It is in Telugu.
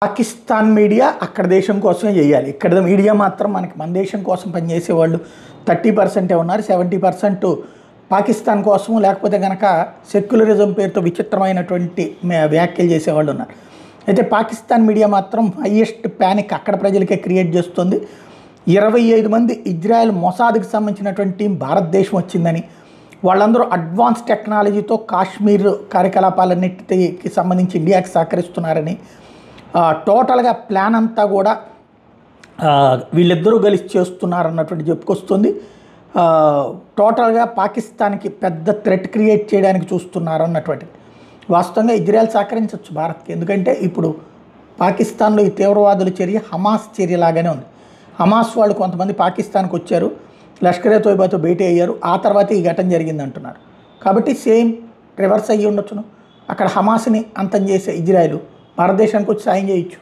పాకిస్తాన్ మీడియా అక్కడ దేశం కోసమే చేయాలి. ఇక్కడ మీడియా మాత్రం మన దేశం కోసం పనిచేసేవాళ్ళు 30% ఉన్నారు. 70% పాకిస్తాన్ కోసము, లేకపోతే కనుక సెక్యులరిజం పేరుతో విచిత్రమైనటువంటి వ్యాఖ్యలు చేసేవాళ్ళు ఉన్నారు. అయితే పాకిస్తాన్ మీడియా మాత్రం హైయెస్ట్ ప్యానిక్ అక్కడ ప్రజలకే క్రియేట్ చేస్తుంది. 25 మంది ఇజ్రాయెల్ మొసాద్కి సంబంధించినటువంటి టీం భారతదేశం వచ్చిందని, వాళ్ళందరూ అడ్వాన్స్ టెక్నాలజీతో కాశ్మీర్ కార్యకలాపాలన్నిటికి సంబంధించి ఇండియాకి సహకరిస్తున్నారని, టోటల్గా ప్లాన్ అంతా కూడా వీళ్ళిద్దరూ కలిసి చేస్తున్నారన్నటువంటి చెప్పుకొస్తుంది. టోటల్గా పాకిస్తాన్కి పెద్ద థ్రెట్ క్రియేట్ చేయడానికి చూస్తున్నారన్నటువంటిది. వాస్తవంగా ఇజ్రాయెల్ సహకరించవచ్చు భారత్కి, ఎందుకంటే ఇప్పుడు పాకిస్తాన్లో ఈ తీవ్రవాదుల చర్య హమాస్ చర్యలాగానే ఉంది. హమాస్ వాళ్ళు కొంతమంది పాకిస్తాన్కి వచ్చారు, లష్కరే తోయిబాతో భేటీ అయ్యారు, ఆ తర్వాత ఈ ఘటన జరిగింది అంటున్నారు. కాబట్టి సేమ్ రివర్స్ అయ్యి ఉండొచ్చును. అక్కడ హమాస్ని అంతం చేసే ఇజ్రాయెల్ భారతదేశానికి వచ్చి సాయం చేయొచ్చు.